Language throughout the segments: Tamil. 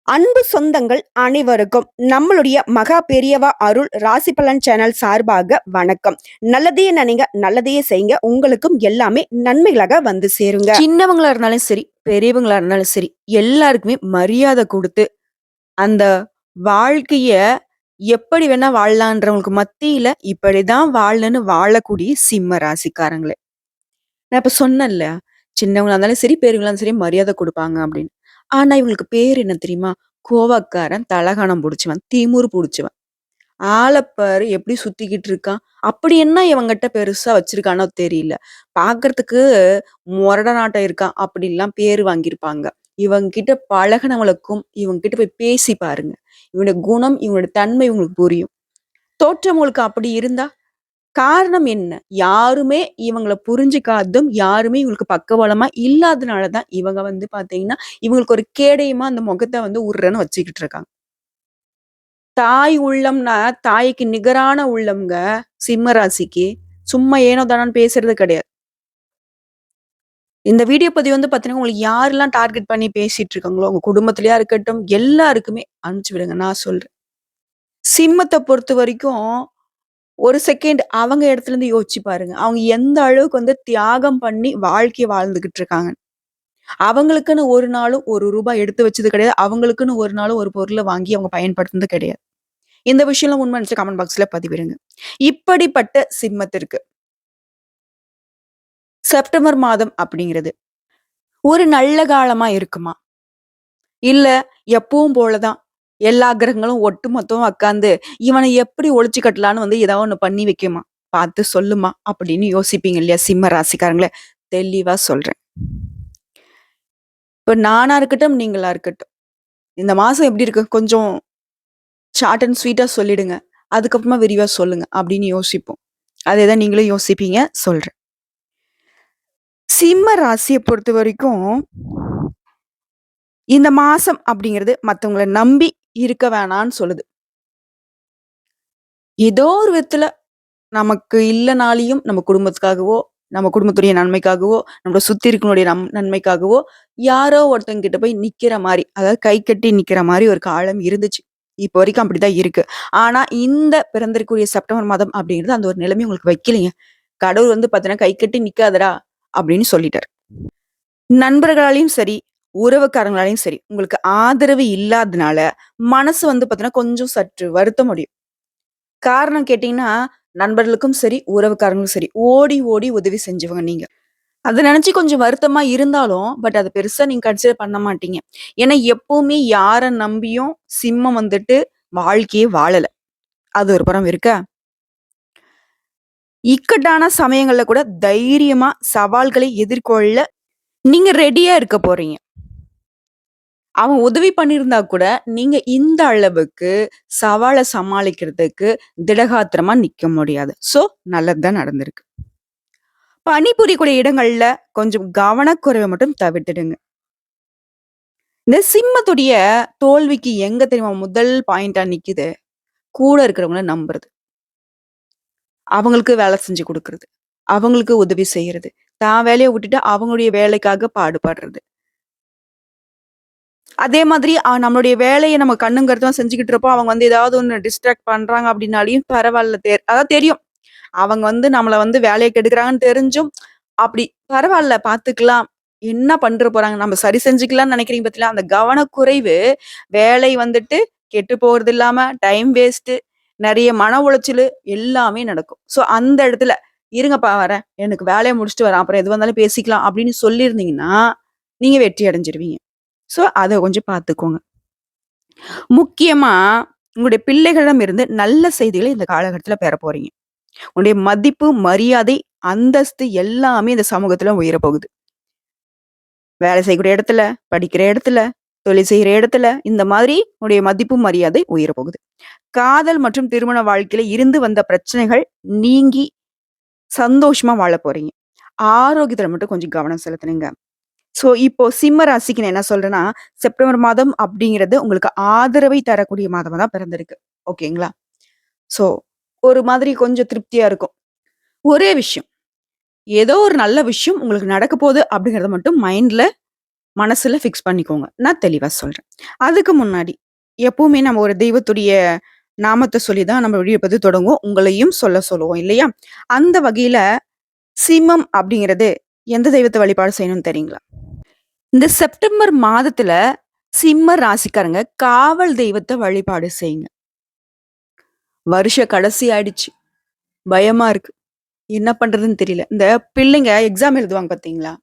அன்பு சொந்தங்கள் அனைவருக்கும் நம்மளுடைய மகா பெரியவா அருள் ராசி பலன் சேனல் சார்பாக வணக்கம். நல்லதையே நினைங்க, நல்லதையே செய்யுங்க. உங்களுக்கும் எல்லாமே நன்மைகளாக வந்து சேருங்க. சின்னவங்களா இருந்தாலும் சரி, பெரியவங்களா இருந்தாலும் சரி, எல்லாருக்குமே மரியாதை கொடுத்து அந்த வாழ்க்கைய எப்படி வேணா வாழலான்றவங்களுக்கு மத்தியில இப்படிதான் வாழணும்னு வாழக்கூடிய சிம்ம ராசிக்காரங்களே. நான் இப்ப சொன்னேன்ல, சின்னவங்களா இருந்தாலும் சரி, பெரியவங்களா இருந்தாலும் சரி மரியாதை குடுப்பாங்க அப்படின்னு. ஆனா இவங்களுக்கு பேர் என்ன தெரியுமா? கோவக்காரன், தலகணம் புடிச்சவன், திமிரு புடிச்சவன். ஆளப் பாரு எப்படி சுத்திக்கிட்டு இருக்கான். அப்படி என்ன இவன்கிட்ட பெருசா வச்சிருக்கானோ தெரியல. பார்க்கறதுக்கு மொரடனாட்டம் இருக்கான். அப்படிலாம் பேரு வாங்கியிருப்பாங்க. இவன்கிட்ட பழகுனவங்களுக்கும், இவன்கிட்ட போய் பேசி பாருங்க. இவனுடைய குணம், இவனுடைய தன்மை உங்களுக்கு புரியும். தோற்றம் உங்களுக்கு அப்படி இருந்தா காரணம் என்ன? யாருமே இவங்கள புரிஞ்சுக்காததும், யாருமே இவங்களுக்கு பக்கபலமா இல்லாதனால தான் இவங்க வந்து பார்த்தீங்கன்னா, இவங்களுக்கு ஒரு கேடயமா அந்த முகத்த வந்து உர்ருன்னு வச்சுக்கிட்டு இருக்காங்க. தாய் உள்ளம்னா, தாய்க்கு நிகரான உள்ளம்ங்க சிம்ம ராசிக்கு. சும்மா ஏனோ தானோன்னு பேசுறது கிடையாது. இந்த வீடியோ பதிவு வந்து பார்த்தீங்கன்னா, உங்களுக்கு யாரெல்லாம் டார்கெட் பண்ணி பேசிட்டு இருக்காங்களோ, உங்க குடும்பத்திலயா இருக்கட்டும், எல்லாருக்குமே அனுப்பிச்சு விடுங்க. நான் சொல்றேன். சிம்மத்த பொறுத்தவரைக்கும் ஒரு செகண்ட் அவங்க இடத்துல இருந்து யோசிச்சு பாருங்க. அவங்க எந்த அளவுக்கு வந்து தியாகம் பண்ணி வாழ்க்கைய வாழ்ந்துகிட்டு இருக்காங்க. அவங்களுக்குன்னு ஒரு நாளும் ரூ. 1 எடுத்து வச்சது கிடையாது. அவங்களுக்குன்னு ஒரு நாளும் ஒரு பொருள வாங்கி அவங்க பயன்படுத்தினது கிடையாது. இந்த விஷயம்லாம் உண்மை நினைச்சா கமெண்ட் பாக்ஸ்ல பதிவிடுங்க. இப்படிப்பட்ட சிம்மத்திற்கு செப்டம்பர் மாதம் அப்படிங்கிறது ஒரு நல்ல காலமா இருக்குமா? இல்ல எப்பவும் போலதான் எல்லா கிரகங்களும் ஒட்டு மொத்தமா உட்கார்ந்து இவனை எப்படி ஒழிச்சு கட்டலான்னு வந்து ஏதாவது ஒண்ணு பண்ணி வைக்குமா? பார்த்து சொல்லுமா? அப்படின்னு யோசிப்பீங்க இல்லையா சிம்ம ராசிக்காரங்களே? தெளிவா சொல்றேன். இப்ப நானா இருக்கட்டும், நீங்களா இருக்கட்டும். இந்த மாசம் எப்படி இருக்கு? கொஞ்சம் ஷார்ட் அண்ட் ஸ்வீட்டா சொல்லிடுங்க. அதுக்கப்புறமா விரிவா சொல்லுங்க அப்படின்னு யோசிப்போம். அதேதான் நீங்களும் யோசிப்பீங்க. சொல்றேன். சிம்ம ராசிய பொறுத்தவரைக்கும், இந்த மாசம் அப்படிங்கிறது மத்தவங்கள நம்பி இருக்க வேணான்னு சொல்லுது. ஏதோ ஒரு விதத்துல நமக்கு இல்லனாலியும் நம்ம குடும்பத்துக்காகவோ, நம்ம குடும்பத்துடைய நன்மைக்காகவோ, நம்மள சுத்தி இருக்கவங்களுடைய நன்மைக்காகவோ, யாரோ ஒருத்தங்க கிட்ட போய் நிக்கிற மாரி, அதாவது கை கட்டி நிக்கிற மாரி ஒரு காலம் இருந்துச்சு. இப்போ வரைக்கும் அப்படிதான் இருக்கு. ஆனா இந்த பிறந்திருக்கக்கூடிய செப்டம்பர் மாதம் அப்படிங்கிறது அந்த ஒரு நிலைமை உங்களுக்கு வைக்கலைங்க. கடவுள் வந்து பார்த்தீங்கன்னா, "கை கட்டி நிக்காதடா" அப்படின்னு சொல்லிட்டாரு. நண்பர்களாலயும் சரி, உறவுக்காரங்களாலயும் சரி, உங்களுக்கு ஆதரவு இல்லாதனால, மனசு வந்து பார்த்தீங்கன்னா, கொஞ்சம் சற்று வருத்தம் அடையும். காரணம் கேட்டீங்கன்னா, நண்பர்களுக்கும் சரி, உறவுக்காரங்களும் சரி, ஓடி ஓடி உதவி செஞ்சவங்க நீங்க. அத நெனச்சு கொஞ்சம் வருத்தமா இருந்தாலும், பட் அத பெருசா நீங்க கன்சிடர் பண்ண மாட்டீங்க. ஏன்னா, எப்பவுமே யார நம்பியும் சிம்மம் வந்துட்டு வாழ்க்கையே வாழல. அது ஒரு புறம் இருக்க, இக்கட்டான சமயங்கள்ல கூட தைரியமா சவால்களை எதிர்கொள்ள நீங்க ரெடியா இருக்க போறீங்க. அவன் உதவி பண்ணியிருந்தா கூட, நீங்க இந்த அளவுக்கு சவால சமாளிக்கிறதுக்கு திடகாத்திரமா நிக்க முடியாது. சோ, நல்லது தான் நடந்திருக்கு. பணிபுரியக்கூடிய இடங்கள்ல கொஞ்சம் கவனக்குறைவ மட்டும் தவிர்த்துடுங்க. இந்த சிம்மத்துடைய தோல்விக்கு எங்க தெரியுமா முதல் பாயிண்டா நிக்குது? கூட இருக்கிறவங்கள நம்புறது. அவங்களுக்கு வேலை செஞ்சு குடுக்குறது. அவங்களுக்கு உதவி செய்யறது. தான் வேலைய விட்டுட்டு அவங்களுடைய வேலைக்காக பாடுபடுறது. அதே மாதிரி நம்மளுடைய வேலைய நம்ம கண்ணும் கருத்துமா செஞ்சுகிட்டு இருப்போம். அவங்க வந்து ஏதாவது ஒண்ணு டிஸ்ட்ராக்ட் பண்றாங்க அப்படின்னாலயும் பரவால்ல. அதாவது தெரியும். அவங்க வந்து நம்மள வந்து வேலைய கெடுக்குறாங்கன்னு தெரிஞ்சும், அப்படி பரவால்ல பார்த்துக்கலாம். என்ன பண்ற போறாங்க? நம்ம சரி செஞ்சுக்கலாம்னு நினைக்கிறீங்க பாத்தீங்களா? அந்த கவனக்குறைவு வேலை வந்துட்டு கெட்டு போறது இல்லாம, டைம் வேஸ்ட்டு, நெறைய மன உளைச்சலு எல்லாமே நடக்கும். ஸோ அந்த இடத்துல, "இருங்கப்பா வரேன். எனக்கு வேலைய முடிச்சுட்டு வரேன். அப்புறம் எதுவா இருந்தாலும் பேசிக்கலாம்." அப்படின்னு சொல்லியிருந்தீங்கன்னா, நீங்க வெற்றி அடைஞ்சிருவீங்க. ஸோ அத கொஞ்சம் பார்த்துக்கோங்க. முக்கியமா உங்களுடைய பிள்ளைகளிடம் இருந்து நல்ல செய்திகளை இந்த காலகட்டத்தில பெறப் போறீங்க. உன்னுடைய மதிப்பு, மரியாதை, அந்தஸ்து எல்லாமே இந்த சமூகத்துல உயரப்போகுது. வேலை செய்யக்கூடிய இடத்துல, படிக்கிற இடத்துல, தொழில் செய்ற இடத்துல, இந்த மாதிரி உன்னுடைய மதிப்பு, மரியாதை உயரப்போகுது. காதல் மற்றும் திருமண வாழ்க்கையில இருந்து வந்த பிரச்சனைகள் நீங்கி சந்தோஷமா வாழப் போறீங்க. ஆரோக்கியத்துல மட்டும் கொஞ்சம் கவனம் செலுத்துங்க. ஸோ, இப்போ சிம்ம ராசிக்கு நான் என்ன சொல்றேன்னா, செப்டம்பர் மாதம் அப்படிங்கிறது உங்களுக்கு ஆதரவை தரக்கூடிய மாதமா தான் பிறந்திருக்கு. ஓகேங்களா? ஸோ, ஒரு மாதிரி கொஞ்சம் திருப்தியா இருக்கும். ஒரே விஷயம். ஏதோ ஒரு நல்ல விஷயம் உங்களுக்கு நடக்க போகுது அப்படிங்கிறத மட்டும் மைண்ட்ல மனசுல ஃபிக்ஸ் பண்ணிக்கோங்க. நான் தெளிவா சொல்றேன். அதுக்கு முன்னாடி எப்பவுமே நம்ம ஒரு தெய்வத்துடைய நாமத்த சொல்லி தான் நம்ம வழிபது தொடங்குவோம். உங்களையும் சொல்லுவோம் இல்லையா? அந்த வகையில சிம்மம் அப்படிங்கிறது எந்த தெய்வத்த வழிபாடு செய்யணும்னு தெரியுங்களா? இந்த செப்டம்பர் மாதத்துல சிம்ம ராசிக்காரங்க காவல் தெய்வத்த வழிபாடு செய்யுங்க. வருஷ கடைசி ஆயிடுச்சு. பயமா இருக்கு. என்ன பண்றதுன்னு தெரியல. இந்த பிள்ளைங்க எக்ஸாம் எழுதுவாங்க பார்த்தீங்களா?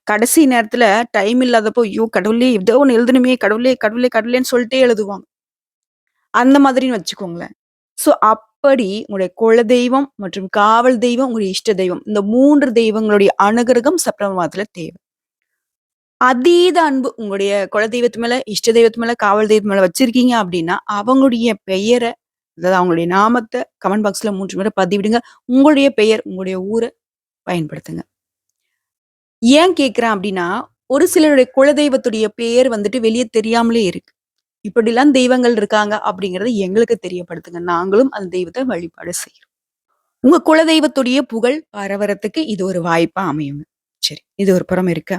கடைசி நேரத்துல டைம் இல்லாதப்போ, ஐயோ! கடவுளே! ஏதோ ஒண்ணு எழுதணுமே கடவுளே! கடவுளே! கடவுளேன்னு சொல்லிட்டே எழுதுவாங்க. அந்த மாதிரின்னு வச்சுக்கோங்களேன். ஸோ அப்படி உங்களுடைய குலதெய்வம் மற்றும் காவல் தெய்வம், உங்களுடைய இஷ்ட தெய்வம். இந்த 3 தெய்வங்களுடைய அனுகிரகம் செப்டம்பர் மாதத்துல தேவை. அதீத அன்பு உங்களுடைய குலதெய்வத்து மேல, இஷ்ட தெய்வத்து மேல, காவல் தெய்வத்து மேல வச்சிருக்கீங்க அப்படின்னா, அவங்களுடைய பெயர, அதாவது அவங்களுடைய நாமத்த கமெண்ட் பாக்ஸ்ல 3 முறை பதிவிடுங்க. உங்களுடைய பெயர், உங்களுடைய ஊர பயன்படுத்துங்க. ஏன் கேட்கிறேன் அப்படின்னா, ஒரு சிலருடைய குலதெய்வத்துடைய பேர் வந்துட்டு வெளிய தெரியாமலே இருக்கு. இப்படிலாம் தெய்வங்கள் இருக்காங்க அப்படிங்கிறத எங்களுக்கு தெரியப்படுத்துங்க. நாங்களும் அந்த தெய்வத்த வழிபாடு செய்றோம். உங்க குலதெய்வத்துடைய புகழ் பரவறதுக்கு இது ஒரு வாய்ப்பா அமையுங்க. சரி, இது ஒரு புறம் இருக்க.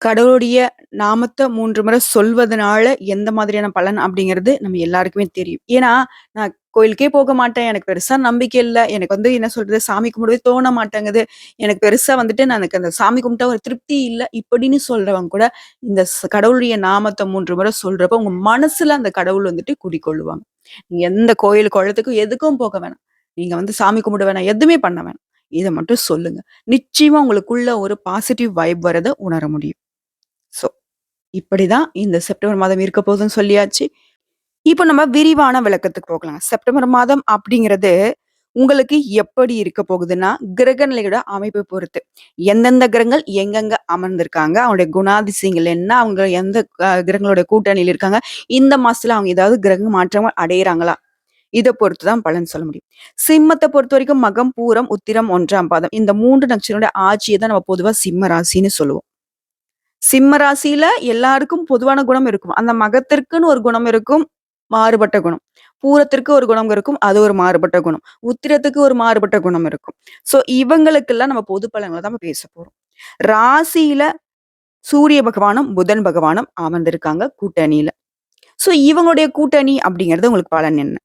கடவுளுடைய நாமத்த 3 முறை சொல்வதனால எந்த மாதிரியான பலன் அப்படிங்கிறது நம்ம எல்லாருக்குமே தெரியும். ஏன்னா, நான் கோயிலுக்கே போக மாட்டேன். எனக்கு பெருசா நம்பிக்கை இல்ல. எனக்கு வந்து என்ன சொல்றது, சாமி கும்பிடவே தோண மாட்டேங்குது. எனக்கு பெருசா வந்துட்டு எனக்கு அந்த சாமி கும்பிட்டா ஒரு திருப்தி இல்ல. இப்படின்னு சொல்றவங்க கூட இந்த கடவுளுடைய நாமத்த 3 முறை சொல்றப்போ, உங்க மனசுல அந்த கடவுள் வந்துட்டு குடிகொள்ளுவாங்க. நீங்க எந்த கோயில், குளத்துக்கும் எதுக்கும் போக வேணாம். நீங்க வந்து சாமி கும்பிட வேணாம். எதுவுமே பண்ண வேணாம். இத மட்டும் சொல்லுங்க. நிச்சயமா உங்களுக்குள்ள ஒரு பாசிட்டிவ் வைப் வரத உணர முடியும். ஸோ, இப்படிதான் இந்த செப்டம்பர் மாதம் இருக்க போதுன்னு சொல்லியாச்சு. இப்போ நம்ம விரிவான விளக்கத்துக்கு போகலாம். செப்டம்பர் மாதம் அப்படிங்கிறது உங்களுக்கு எப்படி இருக்க போகுதுன்னா, கிரக நிலையோட அமைப்பை பொறுத்து. எந்தெந்த கிரகங்கள் எங்கெங்க அமர்ந்திருக்காங்க, அவங்களுடைய குணாதிசயங்கள் என்ன, அவங்க எந்த கிரகங்களோட கூட்டணியில இருக்காங்க, இந்த மாசத்துல அவங்க ஏதாவது கிரக மாற்றங்கள் அடையறாங்களா? இத பொறுத்து தான் பலன் சொல்ல முடியும். சிம்மத்த பொறுத்தவரைக்கும் மகம், பூரம், உத்திரம் 1ஆம் பாதம். இந்த 3 நட்சத்திரங்களோட ஆட்சிய தான் நம்ம பொதுவா சிம்ம ராசின்னு சொல்லுவோம். சிம்ம ராசியில எல்லாருக்கும் பொதுவான குணம் இருக்கும். அந்த மகத்திற்குன்னு ஒரு குணம் இருக்கும். மாறுபட்ட குணம். பூரத்திற்கு ஒரு குணம் இருக்கும். அது ஒரு மாறுபட்ட குணம். உத்திரத்துக்கு ஒரு மாறுபட்ட குணம் இருக்கும். ஸோ இவங்களுக்கெல்லாம் நம்ம பொது பலன்கள தான் பேச போறோம். ராசியில சூரிய பகவானும், புதன் பகவானும் அமர்ந்திருக்காங்க கூட்டணியில. ஸோ இவங்களுடைய கூட்டணி அப்படிங்கிறது உங்களுக்கு பலன் என்ன?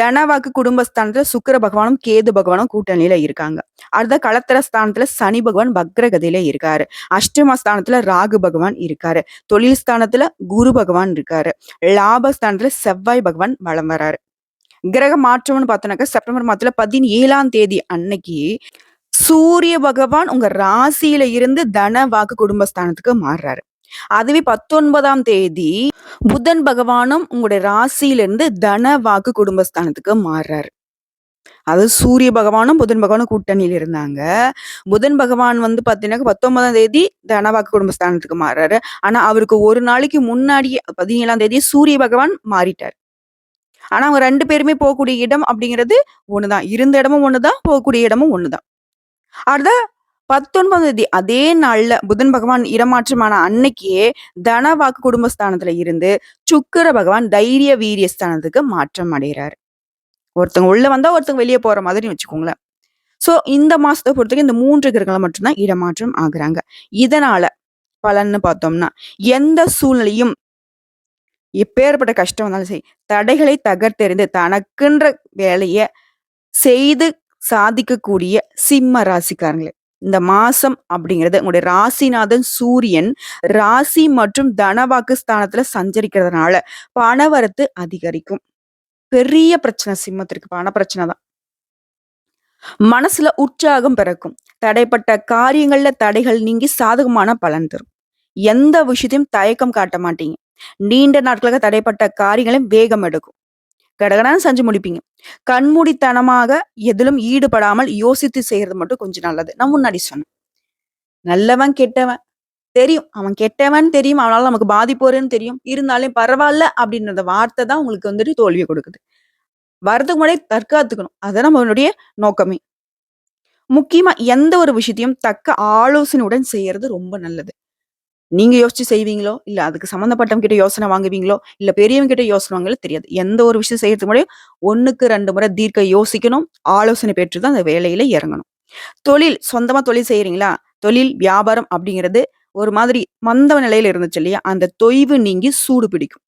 தனவாக்கு குடும்பஸ்தானத்துல சுக்கிர பகவானும், கேது பகவானும் கூட்டணியில இருக்காங்க. அடுத்த களத்திர ஸ்தானத்துல சனி பகவான் வக்ரகதியில இருக்காரு. அஷ்டம ஸ்தானத்துல ராகு பகவான் இருக்காரு. தொழில் ஸ்தானத்துல குரு பகவான் இருக்காரு. லாபஸ்தானத்துல செவ்வாய் பகவான் வலம் வராரு. கிரக மாற்றம்னு பார்த்தோம்னாக்க செப்டம்பர் மாதத்துல 17ஆம் தேதி அன்னைக்கு சூரிய பகவான் உங்க ராசியில இருந்து தன வாக்கு குடும்பஸ்தானத்துக்கு மாறுறாரு. அதுவே 19ஆம் தேதி புதன் பகவானும் உங்களுடைய ராசியிலிருந்து தன வாக்கு குடும்பஸ்தானத்துக்கு மாறுறாரு. அதாவது சூரிய பகவானும் புதன் பகவானும் கூட்டணியில இருந்தாங்க. புதன் பகவான் வந்து பார்த்தீங்கன்னா 19ஆம் தேதி தனவாக்கு குடும்பஸ்தானத்துக்கு மாறுறாரு. ஆனா அவருக்கு ஒரு நாளைக்கு முன்னாடியே 17ஆம் தேதி சூரிய பகவான் மாறிட்டார். ஆனா அவங்க 2 பேருமே போகக்கூடிய இடம் அப்படிங்கிறது ஒண்ணுதான். இருந்த இடமும் ஒண்ணுதான், போகக்கூடிய இடமும் ஒண்ணுதான். அடுத்த 19ஆம் தேதி அதே நாள்ல புதன் பகவான் இடமாற்றமான அன்னைக்கே தனவாக்கு குடும்பஸ்தானத்துல இருந்து சுக்கிர பகவான் தைரிய வீரிய ஸ்தானத்துக்கு மாற்றம் அடைகிறாரு. ஒருத்தவங்க உள்ள வந்தா ஒருத்தவங்க வெளியே போற மாதிரி வச்சுக்கோங்களேன். சோ இந்த மாசத்தை பொறுத்தவரைக்கும் இந்த 3 கிரகங்களை மட்டும்தான் இடமாற்றம் ஆகுறாங்க. இதனால பலன்னு பார்த்தோம்னா எந்த சூழ்நிலையும் எப்பேற்பட்ட கஷ்டம் வந்தாலும் சரி தடைகளை தகர்த்தெறிந்து தனக்குன்ற வேலைய செய்து சாதிக்கக்கூடிய சிம்ம ராசிக்காரங்களே. இந்த மாசம் அப்படிங்கிறது உங்களுடைய ராசிநாதன் சூரியன் ராசி மற்றும் தனவாக்கு ஸ்தானத்துல சஞ்சரிக்கிறதுனால பணவரத்து அதிகரிக்கும். பெரிய பிரச்சனை சிம்மத்திற்கு பண பிரச்சனை தான். மனசுல உற்சாகம் பிறக்கும். தடைப்பட்ட காரியங்கள்ல தடைகள் நீங்கி சாதகமான பலன் தரும். எந்த விஷயத்தையும் தயக்கம் காட்ட மாட்டீங்க. நீண்ட நாட்களாக தடைப்பட்ட காரியங்களையும் வேகம் எடுக்கும். கடகடான்னு செஞ்சு முடிப்பீங்க. கண்மூடித்தனமாக எதிலும் ஈடுபடாமல் யோசித்து செய்யறது மட்டும் கொஞ்சம் நல்லது. நான் முன்னாடி சொன்னேன். நல்லவன், கெட்டவன் தெரியும். அவன் கெட்டவன் தெரியும். அவனால நமக்கு பாதிப்பு வரும்னு தெரியும். இருந்தாலும் பரவால்ல அப்படின்ற அந்த வார்த்தை தான் உங்களுக்கு வந்துட்டு தோல்விய கொடுக்குது. வரதுக்கு முன்னாடியே தற்காத்துக்கணும். அதான் நம்மளுடைய நோக்கமே. முக்கியமா எந்த ஒரு விஷயத்தையும் தக்க ஆலோசனையுடன் செய்யறது ரொம்ப நல்லது. நீங்க யோசிச்சு செய்வீங்களோ, இல்ல அதுக்கு சம்மந்தப்பட்டவங்க கிட்ட யோசனை வாங்குவீங்களோ, இல்ல பெரியவங்க கிட்ட யோசனை வாங்குவீங்களோ தெரியாது. எந்த ஒரு விஷயம் செய்யறதுக்கு முன்னாடியும் 1க்கு 2 முறை தீர்க்க யோசிக்கணும். ஆலோசனை பெற்று தான் அந்த வேலையில இறங்கணும். தொழில் சொந்தமா தொழில் செய்றீங்களா? தொழில், வியாபாரம் அப்படிங்கிறது ஒரு மாதிரி மந்த நிலையில இருந்துச்சு இல்லையா? அந்த தொய்வு நீங்கி சூடு பிடிக்கும்.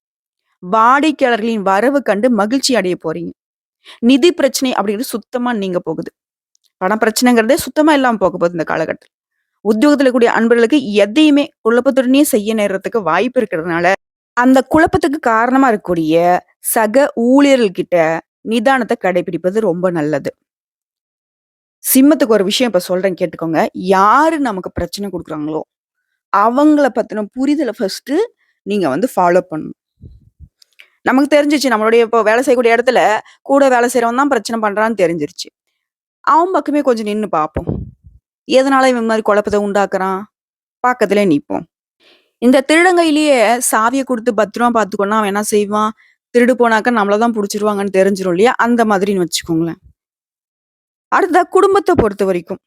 வாடிக்கையாளர்களின் வரவு கண்டு மகிழ்ச்சி அடைய போறீங்க. நிதி பிரச்சனை அப்படிங்கிறது சுத்தமா நீங்க போகுது. பண பிரச்சனைங்கிறதே சுத்தமா இல்லாம போக போகுது இந்த காலகட்டத்துல. உத்தியோகத்துல இருக்கக்கூடிய அன்பர்களுக்கு எதையுமே குழப்பத்துடனே செய்ய நேர்றதுக்கு வாய்ப்பு இருக்கிறதுனால, அந்த குழப்பத்துக்கு காரணமா இருக்கக்கூடிய சக ஊழியர்கள் கிட்ட நிதானத்த கடைபிடிப்பது ரொம்ப நல்லது. சிம்மத்துக்கு ஒரு விஷயம் இப்ப சொல்றேன் கேட்டுக்கோங்க. யாரு நமக்கு பிரச்சனை குடுக்குறாங்களோ, அவங்கள பத்தின புரிதல ஃபர்ஸ்ட்டு நீங்க ஃபாலோ பண்ணணும். நமக்கு தெரிஞ்சிருச்சு நம்மளுடைய இப்போ வேலை செய்யக்கூடிய இடத்துல, கூட வேலை செய்றவன் தான் பிரச்சனை பண்றான்னு தெரிஞ்சிருச்சு. அவன் பக்கமே கொஞ்சம் நின்னு பார்ப்போம். எதனால இவன் இந்த மாரி குழப்பத்த உண்டாக்குறான்? பக்கத்திலே நிப்போம். இந்த திருடங்கையிலேயே சாவிய குடுத்து பத்திரமா பார்த்துக்கோன்னா, அவன் என்ன செய்வான்? திருடு போனாக்க நம்மள தான் புடிச்சுருவாங்கன்னு தெரிஞ்சிரும் இல்லையா? அந்த மாதிரின்னு வச்சுக்கோங்களேன். அடுத்ததா குடும்பத்த பொறுத்தவரைக்கும்,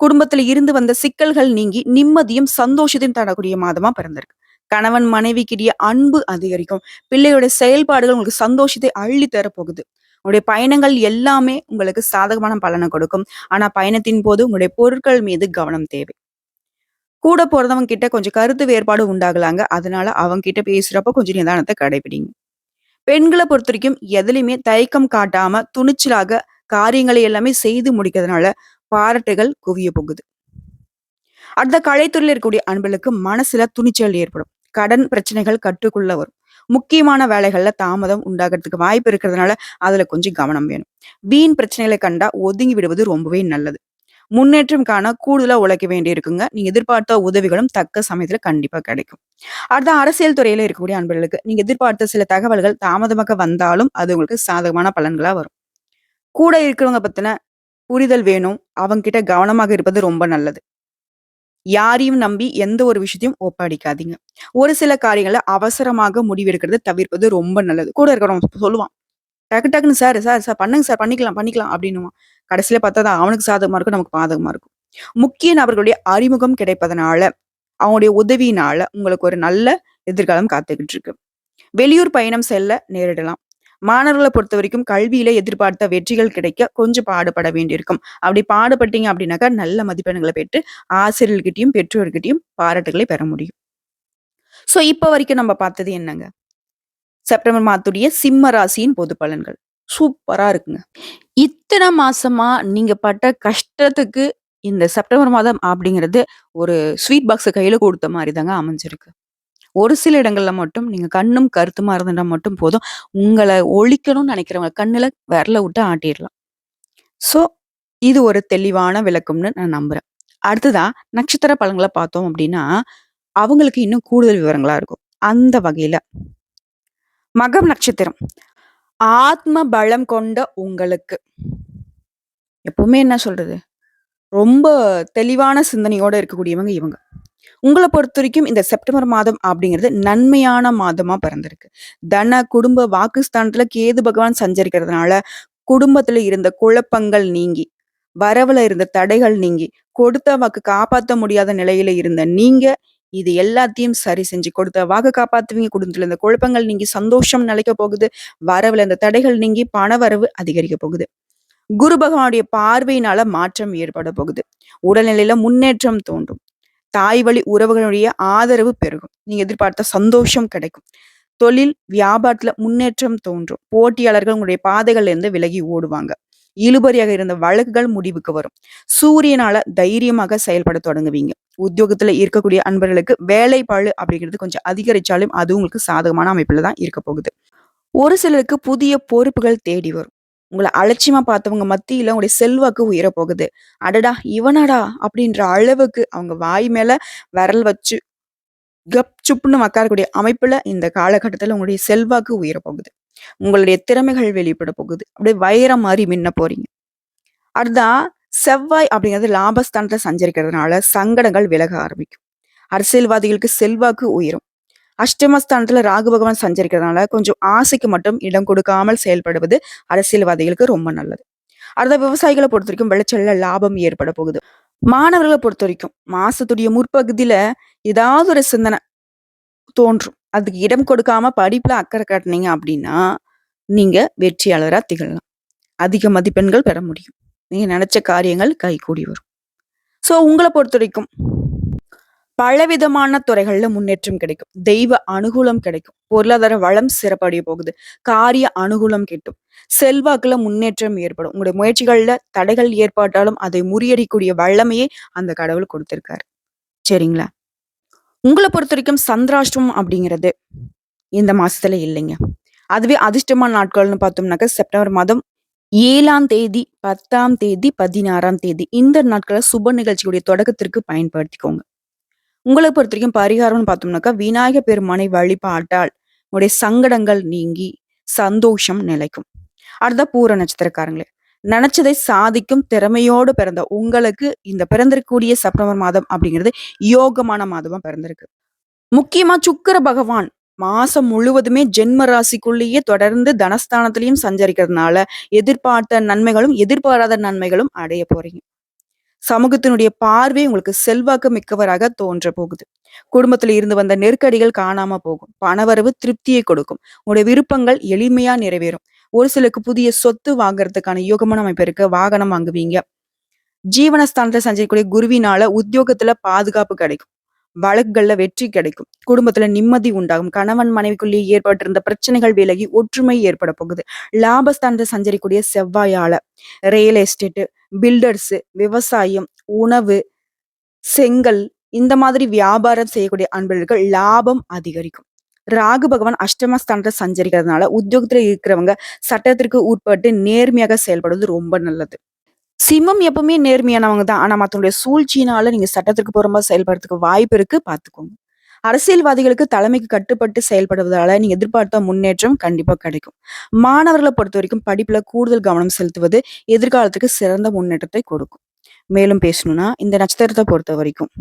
குடும்பத்தில இருந்து வந்த சிக்கல்கள் நீங்கி நிம்மதியும், சந்தோஷத்தையும் தரக்கூடிய மாதமா பிறந்திருக்கு. கணவன் மனைவிக்கிடையே அன்பு அதிகரிக்கும். பிள்ளையோட செயல்பாடுகள் உங்களுக்கு சந்தோஷத்தை அள்ளி தரப்போகுது. உங்களுடைய பயணங்கள் எல்லாமே உங்களுக்கு சாதகமான பலன கொடுக்கும். ஆனா பயணத்தின் போது உங்களுடைய பொருட்கள் மீது கவனம் தேவை. கூட போறதவங்க கிட்ட கொஞ்சம் கருத்து வேறுபாடு உண்டாகலாங்க. அதனால அவங்க கிட்ட பேசுறப்ப கொஞ்சம் நிதானத்த கடைபிடிங்க. பெண்கள பொறுத்தவரைக்கும் எதுலயுமே தயக்கம் காட்டாம துணிச்சலாக காரியங்களை எல்லாமே செய்து முடிக்கிறதுனால பாராட்டுகள் குவிய போகுது. அடுத்த கலைத்துறையில இருக்கக்கூடிய அன்பர்களுக்கு மனசுல துணிச்சல் ஏற்படும். கடன் பிரச்சனைகள் கட்டுக்குள்ள வரும். முக்கியமான வேலைகள்ல தாமதம் உண்டாகிறதுக்கு வாய்ப்பு இருக்கிறதுனால அதுல கொஞ்சம் கவனம் வேணும். வீண் பிரச்சனைகளை கண்டா ஒதுங்கி விடுவது ரொம்பவே நல்லது. முன்னேற்றம் காண கூடுதலா உழைக்க வேண்டி இருக்குங்க. நீங்க எதிர்பார்த்த உதவிகளும் தக்க சமயத்துல கண்டிப்பா கிடைக்கும். அடுத்த அரசியல் துறையில இருக்கக்கூடிய அன்பர்களுக்கு நீங்க எதிர்பார்த்த சில தகவல்கள் தாமதமாக வந்தாலும் அது உங்களுக்கு சாதகமான பலன்களா வரும். கூட இருக்கிறவங்க பத்தின புரிதல் வேணும். அவங்க கிட்ட கவனமாக இருப்பது ரொம்ப நல்லது. யாரையும் நம்பி எந்த ஒரு விஷயத்தையும் ஒப்படைக்காதீங்க. ஒரு சில காரியங்கள அவசரமாக முடிவெடுக்கிறத தவிர்ப்பது ரொம்ப நல்லது. கூட இருக்கிறவன் சொல்லுவான். டக்கு டக்குன்னு சார், சார், சார் பண்ணுங்க சார். பண்ணிக்கலாம், பண்ணிக்கலாம் அப்படின்னுவான். கடைசியில பார்த்தா அது அவனுக்கு சாதகமா இருக்கும். நமக்கு பாதகமா இருக்கும். முக்கிய நபர்களுடைய அறிமுகம் கிடைப்பதனால, அவங்களுடைய உதவியினால உங்களுக்கு ஒரு நல்ல எதிர்காலம் காத்துக்கிட்டு இருக்கு. வெளியூர் பயணம் செல்ல நேரிடலாம். மாணவர்கள பொறுத்தவரைக்கும் கல்வியில எதிர்பார்த்த வெற்றிகள் கிடைக்க கொஞ்சம் பாடுபட வேண்டியிருக்கும். அப்படி பாடுபட்டீங்க அப்படின்னாக்கா, நல்ல மதிப்பெண்கள பெற்று ஆசிரியர்கிட்டயும், பெற்றோர்கிட்டயும் பாராட்டுகளை பெற முடியும். ஸோ இப்ப வரைக்கும் நம்ம பார்த்தது என்னங்க? செப்டம்பர் மாதத்துடைய சிம்ம ராசியின் பொது பலன்கள். சூப்பரா இருக்குங்க. இத்தன மாசமா நீங்க பட்ட கஷ்டத்துக்கு இந்த செப்டம்பர் மாதம் அப்படிங்கிறது ஒரு ஸ்வீட் பாக்ஸ கையில குடுத்த மாரி தாங்க அமைஞ்சிருக்கு. ஒரு சில இடங்கள்ல மட்டும் நீங்க கண்ணும் கருத்துமா இருந்துட்டா மட்டும் போதும். உங்கள ஒழிக்கணும்னு நினைக்கிறவங்க கண்ணுல விரல விட்டு ஆட்டிறலாம். ஸோ இது ஒரு தெளிவான விளக்கம்னு நான் நம்புறேன். அடுத்ததா நட்சத்திர பலன்கள பார்த்தோம் அப்படின்னா, அவங்களுக்கு இன்னும் கூடுதல் விவரங்களா இருக்கும். அந்த வகையில மகம் நட்சத்திரம். ஆத்ம பலம் கொண்ட உங்களுக்கு எப்பவுமே என்ன சொல்றது? ரொம்ப தெளிவான சிந்தனையோட இருக்கக்கூடியவங்க இவங்க. உங்கள பொறுத்தவரைக்கும் இந்த செப்டம்பர் மாதம் அப்படிங்கிறது நன்மையான மாதமா பிறந்திருக்கு. தன, குடும்ப வாக்குஸ்தானத்துல கேது பகவான் சஞ்சரிக்கிறதுனால, குடும்பத்துல இருந்த குழப்பங்கள் நீங்கி, வரவுல இருந்த தடைகள் நீங்கி, கொடுத்த வாக்கு காப்பாத்த முடியாத நிலையில இருந்த நீங்க, இது எல்லாத்தையும் சரி செஞ்சு கொடுத்த வாக்கு காப்பாத்துவீங்க. குடும்பத்துல இருந்த குழப்பங்கள் நீங்கி சந்தோஷம் நிலைக்க போகுது. வரவுல இருந்த தடைகள் நீங்கி பணவரவு அதிகரிக்க போகுது. குரு பகவானுடைய பார்வையினால மாற்றம் ஏற்பட போகுது. உடல்நிலையில முன்னேற்றம் தோன்றும். தாய் வழி உறவுகளுடைய ஆதரவு பெருகும். நீங்க எதிர்பார்த்த சந்தோஷம் கிடைக்கும். தொழில், வியாபாரத்துல முன்னேற்றம் தோன்றும். போட்டியாளர்கள் உங்களுடைய பாதைகள்ல இருந்து விலகி ஓடுவாங்க. இழுபறியாக இருந்த வழக்குகள் முடிவுக்கு வரும். சூரியனால தைரியமாக செயல்பட தொடங்குவீங்க. உத்தியோகத்துல இருக்கக்கூடிய அன்பர்களுக்கு வேலைப்பளு அப்படிங்கிறது கொஞ்சம் அதிகரிச்சாலும் அது உங்களுக்கு சாதகமான அமைப்புல தான் இருக்க போகுது. ஒரு சிலருக்கு புதிய பொறுப்புகள் தேடி வரும். உங்கள அலட்சியமா பார்த்தவங்க மத்தியில உங்களுடைய செல்வாக்கு உயரப் போகுது. அடடா! இவனாடா! அப்படின்ற அளவுக்கு அவங்க வாய் மேல விரல் வச்சு கப் சுப்ன்னு உட்காரக்கூடிய அமைப்புல இந்த காலகட்டத்துல உங்களுடைய செல்வாக்கு உயரப் போகுது. உங்களுடைய திறமைகள் வெளிப்பட போகுது. அப்படியே வைரம் மாரி மின்ன போறீங்க. அடுத்ததா செவ்வாய் அப்படிங்கிறது லாபஸ்தானத்துல சஞ்சரிக்கிறதுனால சங்கடங்கள் விலக ஆரம்பிக்கும். அரசியல்வாதிகளுக்கு செல்வாக்கு உயரும். அஷ்டமஸ்தானத்துல ராகு பகவான் சஞ்சரிக்கிறதுனால கொஞ்சம் ஆசைக்கு மட்டும் இடம் கொடுக்காமல் செயல்படுவது அரசியல்வாதிகளுக்கு ரொம்ப நல்லது. அடுத்த விவசாயிகளை பொறுத்த வரைக்கும் விளைச்சல்ல லாபம் ஏற்பட போகுது. மாணவர்களை பொறுத்த வரைக்கும் மாசத்துடைய முற்பகுதியில ஏதாவது ஒரு சிந்தனை தோன்றும். அதுக்கு இடம் கொடுக்காம படிப்புல அக்கறை காட்டுனீங்க அப்படின்னா நீங்க வெற்றியாளரா திகழலாம். அதிக மதிப்பெண்கள் பெற முடியும். நீங்க நினைச்ச காரியங்கள் கைகூடி வரும். சோ உங்களை பொறுத்த வரைக்கும் பலவிதமான துறைகள்ல முன்னேற்றம் கிடைக்கும். தெய்வ அனுகூலம் கிடைக்கும். பொருளாதார வளம் சிறப்படைய போகுது. காரிய அனுகூலம் கிட்டும். செல்வாக்குல முன்னேற்றம் ஏற்படும். உங்களுடைய முயற்சிகள்ல தடைகள் ஏற்பட்டாலும் அதை முறியடிக்கக்கூடிய வல்லமையை அந்த கடவுள் குடுத்திருக்காரு. சரிங்களா? உங்கள பொறுத்தவரைக்கும் சந்திராஷ்டமம் அப்படிங்கிறது இந்த மாசத்துல இல்லைங்க. அதுவே அதிர்ஷ்டமான நாட்கள்னு பார்த்தோம்னாக்க செப்டம்பர் மாதம் 7ஆம் தேதி, 10ஆம் தேதி, 16ஆம் தேதி இந்த நாட்கள சுப நிகழ்ச்சியுடைய தொடக்கத்திற்கு பயன்படுத்திக்கோங்க. உங்கள பொறுத்தவரைக்கும் பரிகாரம்னு பார்த்தோம்னாக்கா, விநாயக பெருமானை வழிபாட்டால் உங்களுடைய சங்கடங்கள் நீங்கி சந்தோஷம் நிலைக்கும். அடுத்ததா பூர நட்சத்திரக்காரங்களே. நெனச்சதை சாதிக்கும் திறமையோடு பிறந்த உங்களுக்கு இந்த பிறந்திருக்கக்கூடிய செப்டம்பர் மாதம் அப்படிங்கிறது யோகமான மாதமா பிறந்திருக்கு. முக்கியமா சுக்கிர பகவான் மாசம் முழுவதுமே ஜென்ம ராசிக்குள்ளேயே தொடர்ந்து தனஸ்தானத்திலயும் சஞ்சரிக்கிறதுனால, எதிர்பார்த்த நன்மைகளும், எதிர்பாராத நன்மைகளும் அடைய போறீங்க. சமூகத்தினுடைய பார்வை உங்களுக்கு செல்வாக்கு மிக்கவராக தோன்ற போகுது. குடும்பத்துல இருந்து வந்த நெருக்கடிகள் காணாம போகும். பணவரவு திருப்தியை கொடுக்கும். உங்களுடைய விருப்பங்கள் எளிமையா நிறைவேறும். ஒரு சிலருக்கு புதிய சொத்து வாங்குறதுக்கான யோகமான அமைப்பு இருக்கு. வாகனம் வாங்குவீங்க. ஜீவனஸ்தானத்துல சஞ்சரிக்கக்கூடிய குருவினால உத்தியோகத்துல பாதுகாப்பு கிடைக்கும். வழக்குகள்ல வெற்றி கிடைக்கும். குடும்பத்துல நிம்மதி உண்டாகும். கணவன் மனைவிக்குள்ளேயே ஏற்பட்டிருந்த பிரச்சனைகள் விலகி ஒற்றுமை ஏற்பட போகுது. லாபஸ்தானத்தை சஞ்சரிக்கூடிய செவ்வாயால ரியல் எஸ்டேட், பில்டர்ஸ், விவசாயம், உணவு, செங்கல் இந்த மாதிரி வியாபாரம் செய்யக்கூடிய அன்பர்கள் லாபம் அதிகரிக்கும். ராகு பகவான் அஷ்டமஸ்தானத்தை சஞ்சரிக்கிறதுனால உத்தியோகத்துல இருக்கிறவங்க சட்டத்திற்கு உட்பட்டு நேர்மையாக செயல்படுவது ரொம்ப நல்லது. சிம்மம் எப்பவுமே நேர்மையானவங்க தான். ஆனா மத்தவங்களுடைய சூழ்ச்சியினால நீங்க சட்டத்திற்கு புறம்பா செயல்படுறதுக்கு வாய்ப்பு இருக்கு. பார்த்துக்கோங்க. அரசியல்வாதிகளுக்கு தலைமைக்கு கட்டுப்பட்டு செயல்படுவதால நீங்க எதிர்பார்த்த முன்னேற்றம் கண்டிப்பா கிடைக்கும். மாணவர்களை பொறுத்த வரைக்கும் படிப்புல கூடுதல் கவனம் செலுத்துவது எதிர்காலத்துக்கு சிறந்த முன்னேற்றத்தை கொடுக்கும். மேலும் பேசணும்னா இந்த நட்சத்திரத்தை பொறுத்த வரைக்கும்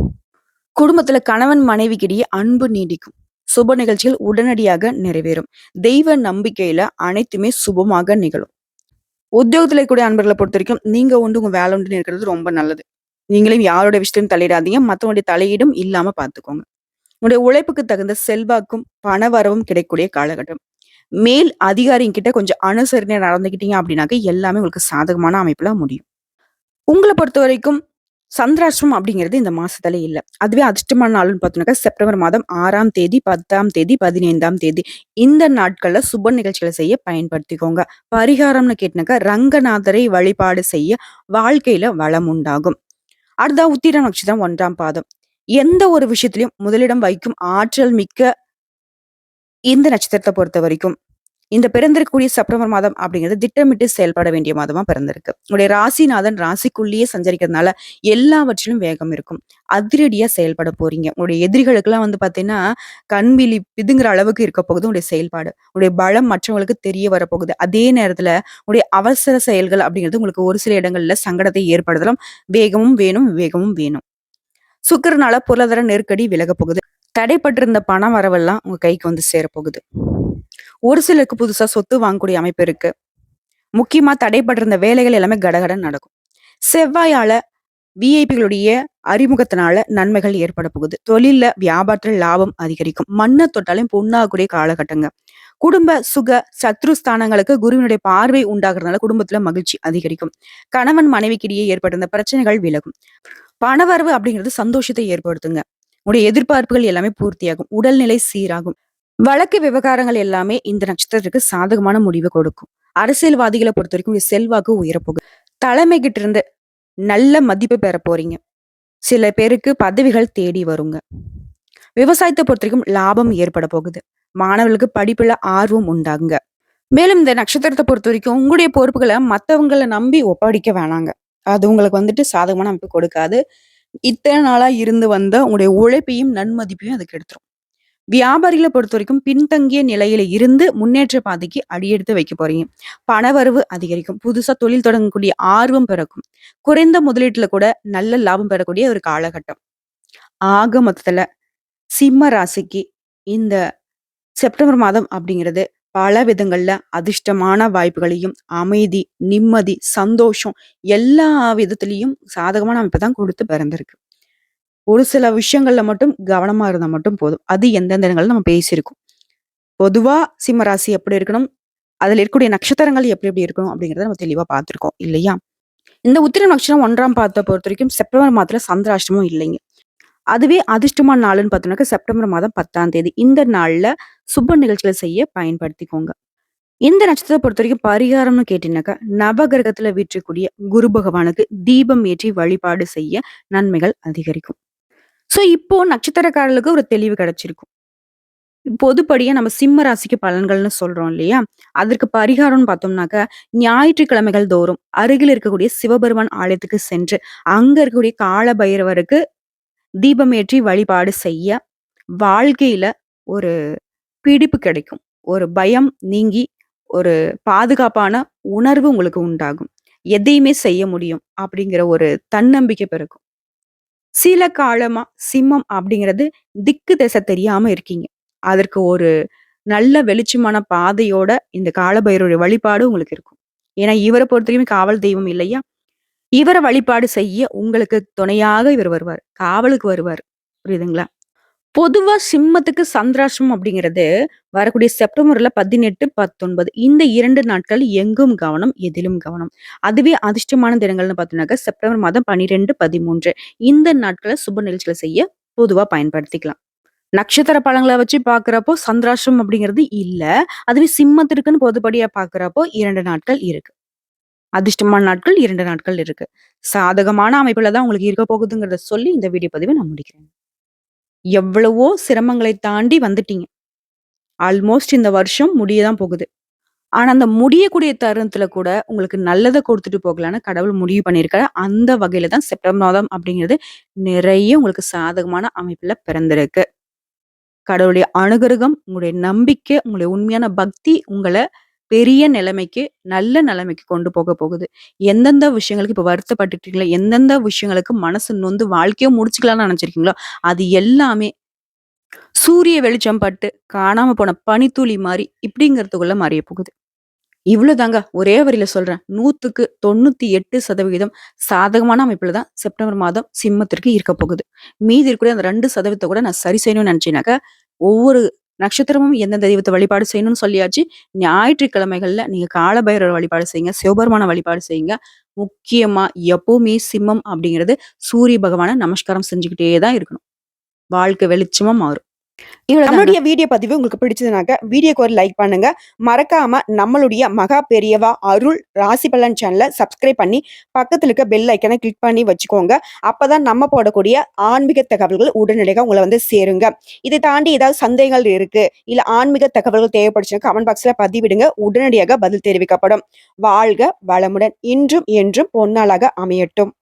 குடும்பத்துல கணவன் மனைவிக்கிடையே அன்பு நீடிக்கும். சுப நிகழ்ச்சிகள் உடனடியாக நிறைவேறும். தெய்வ நம்பிக்கையில அனைத்துமே சுபமாக நிகழும். உத்தியோகத்துல இருக்கக்கூடிய அன்பர்களை பொறுத்த வரைக்கும் நீங்க உண்டு உங்க வேலை உண்டுன்னு இருக்கிறது ரொம்ப நல்லது. நீங்களும் யாரோட விஷயத்தையும் தலையிடாதீங்க. மத்தவங்களுடைய தலையீடும் இல்லாம பார்த்துக்கோங்க. உங்களுடைய உழைப்புக்கு தகுந்த செல்வாக்கும் பண வரவும் கிடைக்கக்கூடிய காலகட்டம். மேல் அதிகாரிங்கிட்ட கொஞ்சம் அனுசரணை நடந்துக்கிட்டீங்க அப்படின்னாக்க எல்லாமே உங்களுக்கு சாதகமான அமைப்புல முடியும். உங்கள பொறுத்தவரைக்கும் சந்திராஷ்டிரமம் அப்படிங்கிறது இந்த மாசத்துல இல்ல. அதுவே அதிர்ஷ்டமான நாள்னு பார்த்தோம்னாக்கா செப்டம்பர் மாதம் 6ஆம் தேதி, 10ஆம் தேதி, 15ஆம் தேதி இந்த நாட்கள்ல சுப நிகழ்ச்சிகளை செய்ய பயன்படுத்திக்கோங்க. பரிகாரம்னு கேட்டினாக்கா ரங்கநாதரை வழிபாடு செய்ய வாழ்க்கையில வளம் உண்டாகும். அடுத்ததா உத்திரம் நட்சத்திரம் 1ஆம் பாதம். எந்த ஒரு விஷயத்திலயும் முதலிடம் வைக்கும் ஆற்றல் மிக்க இந்த நட்சத்திரத்தை பொறுத்தவரைக்கும் இந்த பிறந்திருக்கக்கூடிய செப்டம்பர் மாதம் அப்படிங்கிறது திட்டமிட்டு செயல்பட வேண்டிய மாதமா பிறந்திருக்கு. உங்களுடைய ராசிநாதன் ராசிக்குள்ளேயே சஞ்சரிக்கிறதுனால எல்லாவற்றிலும் வேகம் இருக்கும். அதிரடியா செயல்பட போறீங்க. உங்களுடைய எதிரிகளுக்கெல்லாம் வந்து பாத்தீங்கன்னா கண்விழி பிதுங்குற அளவுக்கு இருக்க போகுது உங்களுடைய செயல்பாடு. உங்களுடைய பலம் மற்றவங்களுக்கு தெரிய வரப்போகுது. அதே நேரத்துல உங்களுடைய அவசர செயல்கள் அப்படிங்கிறது உங்களுக்கு ஒரு சில இடங்கள்ல சங்கடத்தை ஏற்படுத்தலாம். வேகமும் வேணும், விவேகமும் வேணும். சுக்கிரனால பொருளாதார நெருக்கடி விலகப் போகுது. தடைப்பட்டிருந்த பண வரவெல்லாம் உங்க கைக்கு வந்து சேரப்போகுது. ஒரு சிலருக்கு புதுசா சொத்து வாங்கக்கூடிய அமைப்பு இருக்கு. முக்கியமா தடைப்பட்டிருந்த வேலைகள் எல்லாமே கடகடன்னு நடக்கும். செவ்வாயால விஐபிகளுடைய அறிமுகத்தினால நன்மைகள் ஏற்பட போகுது. தொழில்ல வியாபாரத்துல லாபம் அதிகரிக்கும். மண்ணை தொட்டாலும் பொண்ணாகக்கூடிய காலகட்டங்க. குடும்ப சுக சத்ருஸ்தானங்களுக்கு குருவினுடைய பார்வை உண்டாகிறதுனால குடும்பத்துல மகிழ்ச்சி அதிகரிக்கும். கணவன் மனைவிக்கிடையே ஏற்பட்டிருந்த பிரச்சனைகள் விலகும். பணவரவு அப்படிங்கிறது சந்தோஷத்தை ஏற்படுத்துங்க. உங்களுடைய எதிர்பார்ப்புகள் எல்லாமே பூர்த்தியாகும். உடல்நிலை சீராகும். வழக்கு விவகாரங்கள் எல்லாமே இந்த நட்சத்திரத்துக்கு சாதகமான முடிவை கொடுக்கும். அரசியல்வாதிகளை பொறுத்த வரைக்கும் செல்வாக்கு உயரப்போகுது. தலைமை கிட்ட இருந்து நல்ல மதிப்பு பெற போறீங்க. சில பேருக்கு பதவிகள் தேடி வருங்க. விவசாயத்தை பொறுத்த வரைக்கும் லாபம் ஏற்பட போகுது. மாணவர்களுக்கு படிப்புல ஆர்வம் உண்டாகுங்க. மேலும் இந்த நட்சத்திரத்தை பொறுத்த வரைக்கும் உங்களுடைய பொறுப்புகளை மத்தவங்களை நம்பி ஒப்படைக்க வேணாங்க. அது உங்களுக்கு வந்துட்டு சாதகமான அமைப்பு கொடுக்காது. இத்தனை நாளா இருந்து வந்த உங்களுடைய உழைப்பையும் நன்மதிப்பையும் அதுக்கு எடுத்துரும். வியாபாரிகளை பொறுத்த வரைக்கும் பின்தங்கிய நிலையில இருந்து முன்னேற்ற பாதைக்கு அடியெடுத்து வைக்க போறீங்க. பணவரவு அதிகரிக்கும். புதுசா தொழில் தொடங்கக்கூடிய ஆர்வம் பிறக்கும். குறைந்த முதலீட்டுல கூட நல்ல லாபம் பெறக்கூடிய ஒரு காலகட்டம். ஆக மொத்தத்துல சிம்ம ராசிக்கு இந்த செப்டம்பர் மாதம் அப்படிங்கிறது பல விதங்கள்ல அதிர்ஷ்டமான வாய்ப்புகளையும் அமைதி, நிம்மதி, சந்தோஷம் எல்லா விதத்திலையும் சாதகமான அமைப்பை தான் கொடுத்து பிறந்திருக்கு. ஒரு சில விஷயங்கள்ல மட்டும் கவனமா இருந்தா மட்டும் போதும். அது எந்தெந்த இடங்கள்ல நம்ம பேசியிருக்கோம். பொதுவா சிம்ம ராசி எப்படி இருக்கணும், அதுல இருக்கக்கூடிய நட்சத்திரங்கள் எப்படி எப்படி இருக்கணும் அப்படிங்கிறத நம்ம தெளிவா பார்த்திருக்கோம் இல்லையா? இந்த உத்திர நட்சத்திரம் 1ஆம் பாதத்தை பொறுத்த வரைக்கும் செப்டம்பர் மாதத்துல சந்திராஷ்டமம் இல்லைங்க. அதுவே அதிர்ஷ்டமான நாளுன்னு பார்த்தோம்னாக்கா, செப்டம்பர் மாதம் 10ஆம் தேதி. இந்த நாள்ல சுப நிகழ்ச்சிகள் செய்ய பயன்படுத்திக்கோங்க. இந்த நட்சத்திரத்த பொறுத்தவரைக்கும் பரிகாரம்னு கேட்டீங்கன்னாக்கா, நவகிரகத்துல வீற்றிருக்கக்கூடிய குரு பகவானுக்கு தீபம் ஏற்றி வழிபாடு செய்ய நன்மைகள் அதிகரிக்கும். ஸோ, இப்போ நட்சத்திரக்காரர்களுக்கு ஒரு தெளிவு கிடைச்சிருக்கும். பொதுப்படியா நம்ம சிம்ம ராசிக்கு பலன்கள்னு சொல்றோம் இல்லையா? அதற்கு பரிகாரம்னு பார்த்தோம்னாக்க, ஞாயிற்றுக்கிழமைகள் தோறும் அருகில் இருக்கக்கூடிய சிவபெருமான் ஆலயத்துக்கு சென்று, அங்க இருக்கக்கூடிய கால பைரவருக்கு தீபம் ஏற்றி வழிபாடு செய்ய, வாழ்க்கையில ஒரு பிடிப்பு கிடைக்கும். ஒரு பயம் நீங்கி, ஒரு பாதுகாப்பான உணர்வு உங்களுக்கு உண்டாகும். எதையுமே செய்ய முடியும் அப்படிங்கிற ஒரு தன்னம்பிக்கை பிறக்கும். சில காலமா சிம்மம் அப்படிங்கிறது திக்கு திசை தெரியாம இருக்கீங்க. அதற்கு ஒரு நல்ல வெளிச்சமான பாதையோட இந்த காலபைரவருடைய வழிபாடு உங்களுக்கு இருக்கும். ஏன்னா, இவர பொறுத்தவரைக்கும் காவல் தெய்வம் இல்லையா? இவர வழிபாடு செய்ய உங்களுக்கு துணையாக இவர் வருவார். காவலுக்கு வருவார். புரியுதுங்களா? பொதுவா சிம்மத்துக்கு சந்திராஷ்டமம் அப்படிங்கிறது வரக்கூடிய செப்டம்பர்ல 18, 19 இந்த 2 நாட்கள் எங்கும் கவனம், எதிலும் கவனம். அதுவே அதிர்ஷ்டமான தினங்கள்னு பார்த்தோம்னாக்க செப்டம்பர் மாதம் 12, 13 இந்த நாட்கள சுப நிகழ்ச்சிகள செய்ய பொதுவா பயன்படுத்திக்கலாம். நட்சத்திர பலன்கள வச்சு பார்க்கிறப்போ சந்திராஷ்டமம் அப்படிங்கிறது இல்ல. அதுவே சிம்மத்திற்குன்னு பொதுப்படியா பார்க்கிறப்போ 2 நாட்கள் இருக்கு. அதிர்ஷ்டமான நாட்கள் 2 நாட்கள் இருக்கு. சாதகமான அமைப்புல தான் உங்களுக்கு இருக்க போகுதுங்கிறத சொல்லி இந்த வீடியோ பதிவ நான் முடிக்கிறேன். எவ்வளவோ சிரமங்களை தாண்டி வந்துட்டீங்க. ஆல்மோஸ்ட் இந்த வருஷம் முடிய தான் போகுது. ஆனா, அந்த முடியக்கூடிய தருணத்துல கூட உங்களுக்கு நல்லத குடுத்துட்டு போகலான்னு கடவுள் முடிவு பண்ணியிருக்காரு. அந்த வகையில தான் செப்டம்பர் மாதம் அப்படிங்கிறது நிறைய உங்களுக்கு சாதகமான அமைப்புல பிறந்திருக்கு. கடவுளுடைய அனுகிரகம், உங்களுடைய நம்பிக்கை, உங்களுடைய உண்மையான பக்தி உங்கள பெரிய நிலைமைக்கு, நல்ல நிலைமைக்கு கொண்டு போக போகுது. எந்தெந்த விஷயங்களுக்கு இப்ப வருத்தப்பட்டுட்டீங்களோ, எந்தெந்த விஷயங்களுக்கு மனசு நொந்து வாழ்க்கைய முடிச்சுக்கலாம்னு நெனச்சிருக்கீங்களோ, அது எல்லாமே சூரிய வெளிச்சம் பட்டு காணாம போன பனித்துளி மாரி இப்படிங்கிறதுக்குள்ள மறைய போகுது. இவ்வளோதாங்க. ஒரே வரியில சொல்றேன். 100க்கு 98% சாதகமான அமைப்புல தான் செப்டம்பர் மாதம் சிம்மத்திற்கு இருக்க போகுது. மீதி இருக்கக்கூடிய அந்த 2% கூட நான் சரி செய்யணும்னு நெனச்சேனாக்கா, ஒவ்வொரு நட்சத்திரமும் எந்தெந்த தெய்வத்த வழிபாடு செய்யணும்னு சொல்லியாச்சு. ஞாயிற்றுக்கிழமைகள்ல நீங்க கால பைரவர் வழிபாடு செய்யுங்க. சிவபெருமான வழிபாடு செய்யுங்க. முக்கியமா எப்பவுமே சிம்மம் அப்படிங்கிறது சூரிய பகவான நமஸ்காரம் செஞ்சுக்கிட்டே தான் இருக்கணும். வாழ்க்கை வெளிச்சமா மாறும். இவ்வளவுதாங்க. நம்மளுடைய வீடியோ பதிவு உங்களுக்கு பிடிச்சதுனாக்க வீடியோக்கு ஒரு லைக் பண்ணுங்க. மறக்காம நம்மளுடைய மகா பெரியவா அருள் ராசி பலன் சேனலை சப்ஸ்கிரைப் பண்ணி பக்கத்துல இருக்க பெல் ஐக்கனை கிளிக் பண்ணி வச்சுக்கோங்க. அப்பதான் நம்ம போடக்கூடிய ஆன்மீக தகவல்கள் உடனடியாக உங்களை வந்து சேருங்க. இதை தாண்டி ஏதாவது சந்தேகங்கள் இருக்கு, இல்ல ஆன்மீக தகவல்கள் தேவைப்படுச்சுன்னா கமெண்ட் பாக்ஸ்ல பதிவிடுங்க. உடனடியாக பதில் தெரிவிக்கப்படும். வாழ்க வளமுடன். இன்றும் என்றும் பொன்னாளாக அமையட்டும்.